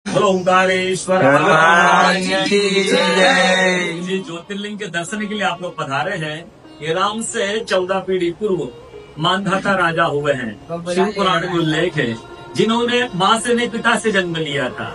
बोलो ओंकारेश्वर भगवान की जय। जी ज्योतिर्लिंग के दर्शन के लिए आप लोग पधारे हैं। ये राम से 14 पीढ़ी पूर्व मानधाता राजा हुए हैं। शिव पुराण में उल्लेख है, जिन्होंने माँ से नहीं पिता से जन्म लिया था।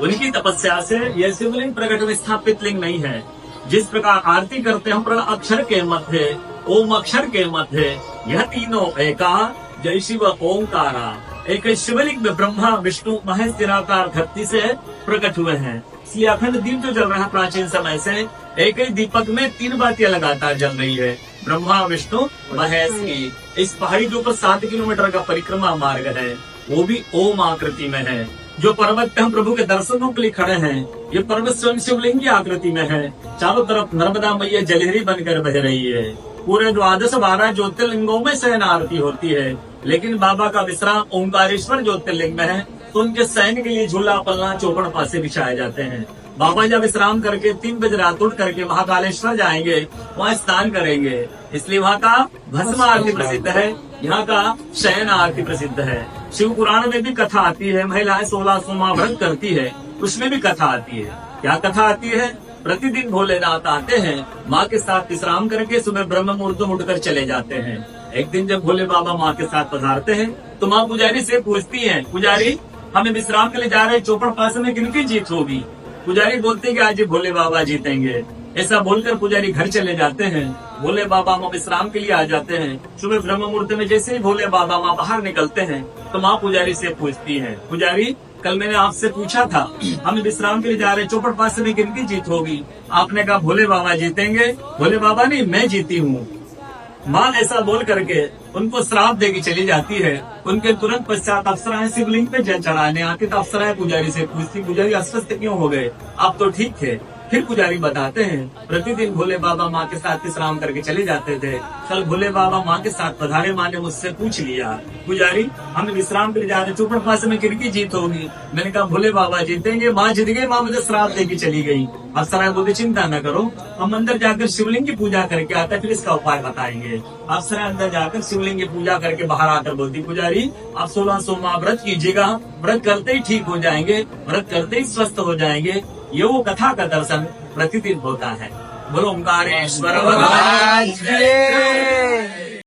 उनकी तपस्या से यह शिवलिंग प्रकट में स्थापित लिंग नहीं है। जिस प्रकार आरती करते हैं प्रण अक्षर के मध्य, ओम अक्षर के मध्य, यह तीनों एका जय शिव ओंकारा। एक शिवलिंग में ब्रह्मा विष्णु महेश निराकार धरती से प्रकट हुए हैं। इसलिए अखंड दीप जो जल रहा है प्राचीन समय से, एक ही दीपक में 3 बातियां लगातार जल रही है, ब्रह्मा विष्णु महेश की। इस पहाड़ी के ऊपर 7 किलोमीटर का परिक्रमा मार्ग है, वो भी ओम आकृति में है। जो पर्वत पे हम प्रभु के दर्शनों के लिए खड़े हैं, ये पर्वत स्वयं शिवलिंग की आकृति में है। चारों तरफ नर्मदा मैया जलहरी बनकर बह रही है। पूरे द्वादश 12 ज्योतिर्लिंगों में शयन आरती होती है, लेकिन बाबा का विश्राम ओंकारेश्वर ज्योतिर्लिंग में है, तो उनके शयन के लिए झूला पलना चौपड़ पासे बिछाए जाते हैं। बाबा जब विश्राम करके 3 बजे रात उठ करके महाकालेश्वर जाएंगे, वहाँ स्नान करेंगे। इसलिए वहाँ का भस्म आरती प्रसिद्ध है, यहाँ का शयन आरती प्रसिद्ध है। शिव पुराण में भी कथा आती है, महिलाएं 16 सोमवार व्रत करती है, उसमें भी कथा आती है। क्या कथा आती है? प्रतिदिन भोलेनाथ आते हैं, माँ के साथ विश्राम करके सुबह ब्रह्म मुहूर्त में उठकर चले जाते हैं। एक दिन जब भोले बाबा माँ के साथ पधारते हैं, तो माँ पुजारी से पूछती हैं, पुजारी हमें विश्राम के लिए जा रहे चौपड़ पास में किनकी जीत होगी? पुजारी बोलते हैं कि आज भोले बाबा जीतेंगे। ऐसा बोलकर पुजारी घर चले जाते हैं। भोले बाबा माँ विश्राम के लिए आ जाते हैं। सुबह ब्रह्म मुहूर्त में जैसे ही भोले बाबा माँ बाहर निकलते हैं, तो माँ पुजारी से पूछती है, पुजारी कल मैंने आपसे पूछा था हम विश्राम के लिए जा रहे चौपड़ पास में किनकी जीत होगी? आपने कहा भोले बाबा जीतेंगे। भोले बाबा नहीं, मैं जीती हूँ। माँ ऐसा बोल करके उनको श्राप देगी चली जाती है। उनके तुरंत पश्चात अप्सराएं शिवलिंग पे जल चढ़ाने आती, तो अप्सराएं पुजारी से पूछती, पुजारी अस्वस्थ क्यों हो गए? आप तो ठीक थे। फिर पुजारी बताते हैं, प्रतिदिन भोले बाबा माँ के साथ विश्राम करके चले जाते थे। कल भोले बाबा माँ के साथ पधारे, माँ ने मुझसे पूछ लिया, पुजारी हम विश्राम के लिए जा रहे चौपड़ पास में किनकी जीत होगी? मैंने कहा भोले बाबा जीतेंगे। माँ जीत गई, माँ मुझे श्राप देके चली गई। अप्सराएं बोलते चिंता न करो, हम अंदर जाकर शिवलिंग की पूजा करके आते, फिर इसका उपाय बताएंगे। अप्सराएं अंदर जाकर शिवलिंग की पूजा करके बाहर आकर बोलती, पुजारी आप 16 सोमवार व्रत कीजिएगा, व्रत करते ही ठीक हो जाएंगे, व्रत करते ही स्वस्थ हो जाएंगे। ये वो कथा का दर्शन प्रतिदिन होता है। बोलो ओंकारेश्वर भगवान की जय।